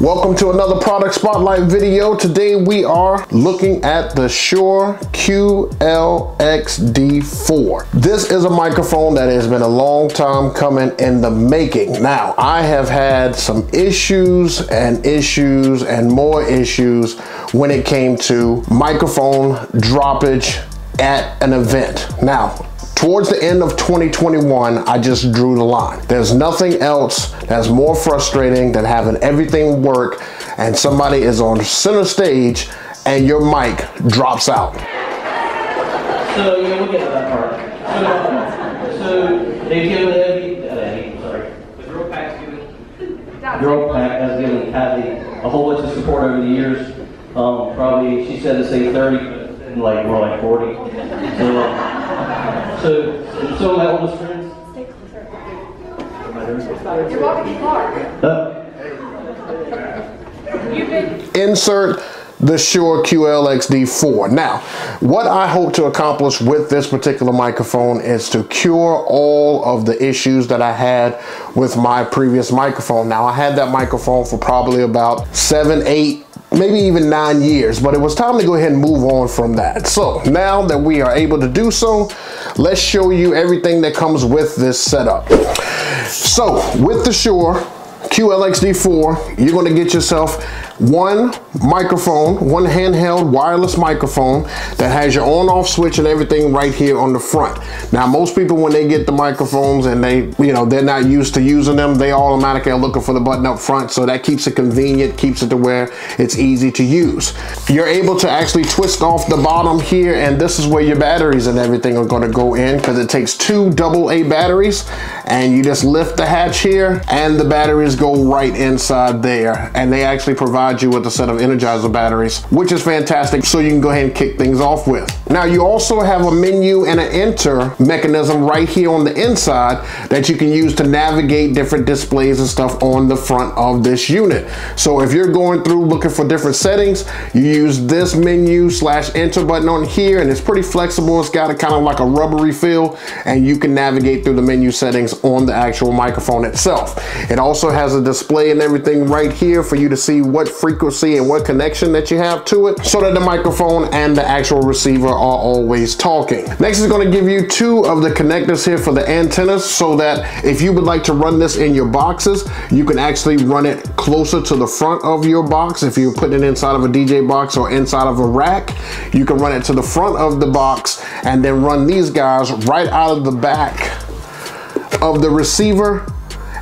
Welcome to another product spotlight video. Today we are looking at the Shure Qlxd4. This is a microphone that has been a long time coming in the making. Now, I have had some issues and more issues when it came to microphone droppage at an event. Now, towards the end of 2021, I just drew the line. There's nothing else that's more frustrating than having everything work and somebody is on center stage and your mic drops out. So, we'll get to that part. So they've given the Girl Pack has given Kathy a whole bunch of support over the years. Probably, she said to say 30, but like more like 40. So my oldest friends. You're walking far. Insert the Shure Qlxd4. Now, what I hope to accomplish with this particular microphone is to cure all of the issues that I had with my previous microphone. Now, I had that microphone for probably about 7, 8, maybe even 9 years, but it was time to go ahead and move on from that. So now that we are able to do so, let's show you everything that comes with this setup. So with the Shure Qlxd4, you're going to get yourself one microphone, one handheld wireless microphone that has your on-off switch and everything right here on the front. Now, most people, when they get the microphones and they're not used to using them, they automatically are looking for the button up front, so that keeps it convenient, keeps it to where it's easy to use. You're able to actually twist off the bottom here, and this is where your batteries and everything are going to go in, because it takes 2 AA batteries, and you just lift the hatch here and the batteries go right inside there, and they actually provide you with a set of Energizer batteries, which is fantastic, so you can go ahead and kick things off with. Now, you also have a menu and an enter mechanism right here on the inside that you can use to navigate different displays and stuff on the front of this unit. So if you're going through looking for different settings, you use this menu / enter button on here, and it's pretty flexible. It's got a kind of like a rubbery feel, and you can navigate through the menu settings on the actual microphone itself. It also has a display and everything right here for you to see what frequency and what connection that you have to it, so that the microphone and the actual receiver are always talking. Next is going to give you 2 of the connectors here for the antennas, so that if you would like to run this in your boxes, you can actually run it closer to the front of your box. If you're putting it inside of a DJ box or inside of a rack, you can run it to the front of the box and then run these guys right out of the back of the receiver,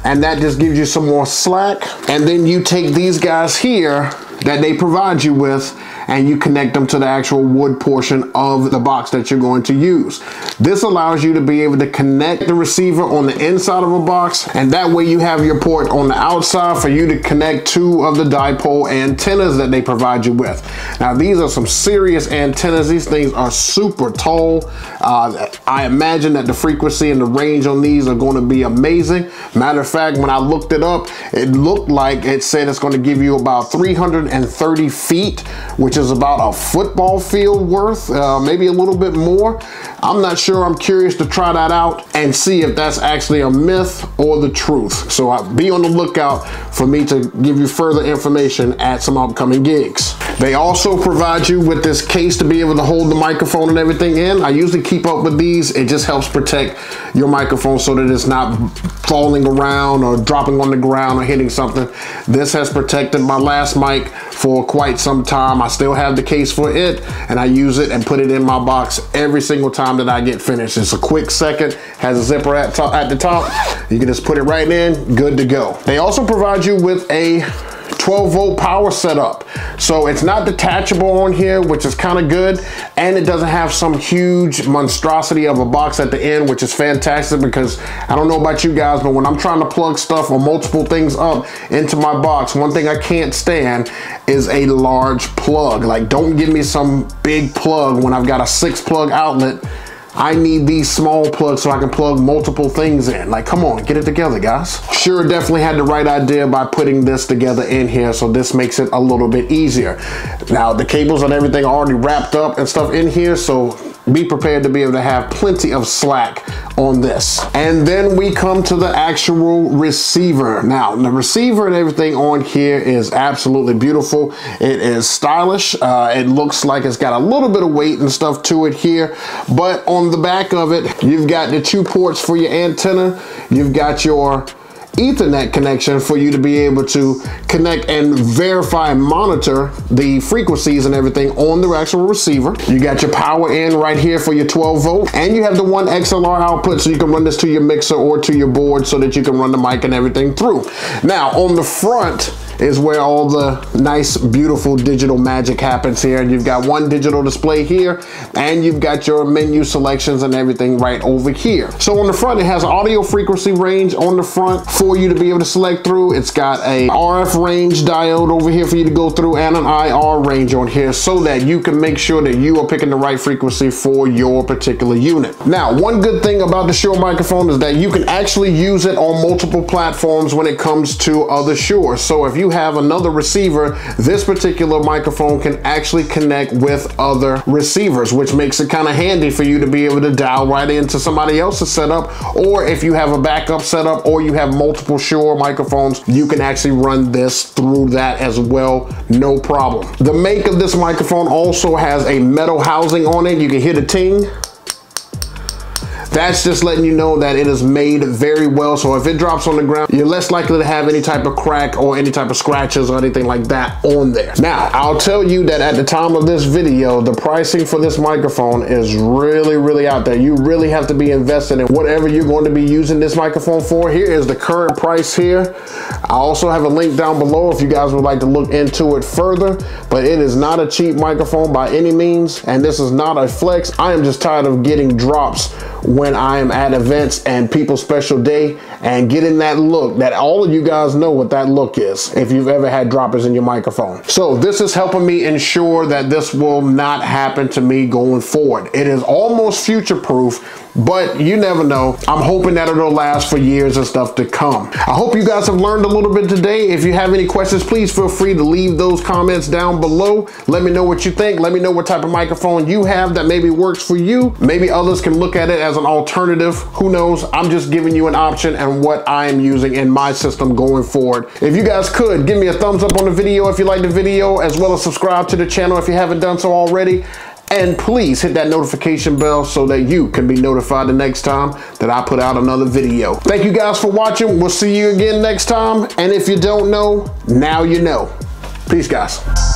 and that just gives you some more slack. And then you take these guys here that they provide you with, and you connect them to the actual wood portion of the box that you're going to use. This allows you to be able to connect the receiver on the inside of a box, and that way you have your port on the outside for you to connect 2 of the dipole antennas that they provide you with. Now, these are some serious antennas. These things are super tall. I imagine that the frequency and the range on these are going to be amazing. Matter of fact, when I looked it up, it looked like it said it's going to give you about 330 feet, which is about a football field worth, maybe a little bit more. I'm not sure. I'm curious to try that out and see if that's actually a myth or the truth. So be on the lookout for me to give you further information at some upcoming gigs. They also provide you with this case to be able to hold the microphone and everything in. I usually keep up with these. It just helps protect your microphone so that it's not falling around or dropping on the ground or hitting something. This has protected my last mic for quite some time. I still have the case for it, and I use it and put it in my box every single time that I get finished. It's a quick second, has a zipper at the top. You can just put it right in, good to go. They also provide you with a 12-volt power setup. So it's not detachable on here, which is kind of good, and it doesn't have some huge monstrosity of a box at the end, which is fantastic, because I don't know about you guys, but when I'm trying to plug stuff or multiple things up into my box, one thing I can't stand is a large plug. Like, don't give me some big plug when I've got a 6-plug outlet. I need these small plugs so I can plug multiple things in. Like, come on, get it together, guys. Shure definitely had the right idea by putting this together in here, so this makes it a little bit easier. Now, the cables and everything are already wrapped up and stuff in here, so be prepared to be able to have plenty of slack on this. And then we come to the actual receiver. Now, the receiver and everything on here is absolutely beautiful. It is stylish. It looks like it's got a little bit of weight and stuff to it here, but on the back of it, you've got the 2 ports for your antenna. You've got your Ethernet connection for you to be able to connect and verify and monitor the frequencies and everything on the actual receiver. You got your power in right here for your 12 volt, and you have the 1 XLR output, so you can run this to your mixer or to your board so that you can run the mic and everything through. Now on the front is where all the nice, beautiful digital magic happens here. And you've got 1 digital display here, and you've got your menu selections and everything right over here. So on the front, it has audio frequency range on the front for you to be able to select through. It's got a RF range diode over here for you to go through, and an IR range on here, so that you can make sure that you are picking the right frequency for your particular unit. Now, one good thing about the Shure microphone is that you can actually use it on multiple platforms when it comes to other Shure. So if you have another receiver, this particular microphone can actually connect with other receivers, which makes it kind of handy for you to be able to dial right into somebody else's setup. Or if you have a backup setup, or you have multiple Shure microphones, you can actually run this through that as well, no problem. The make of this microphone also has a metal housing on it. You can hear the ting. That's just letting you know that it is made very well. So if it drops on the ground, you're less likely to have any type of crack or any type of scratches or anything like that on there. Now, I'll tell you that at the time of this video, the pricing for this microphone is really, really out there. You really have to be invested in whatever you're going to be using this microphone for. Here is the current price here. I also have a link down below if you guys would like to look into it further, but it is not a cheap microphone by any means, and this is not a flex. I am just tired of getting drops when I am at events and people's special day and getting that look that all of you guys know what that look is if you've ever had droppers in your microphone. So this is helping me ensure that this will not happen to me going forward. It is almost future proof, but you never know. I'm hoping that it'll last for years and stuff to come. I hope you guys have learned a little bit today. If you have any questions, please feel free to leave those comments down below. Let me know what you think. Let me know what type of microphone you have that maybe works for you. Maybe others can look at it as an alternative. Who knows? I'm just giving you an option and what I am using in my system going forward. If you guys could, give me a thumbs up on the video if you like the video, as well as subscribe to the channel if you haven't done so already. And please hit that notification bell so that you can be notified the next time that I put out another video. Thank you guys for watching. We'll see you again next time. And if you don't know, now you know. Peace, guys.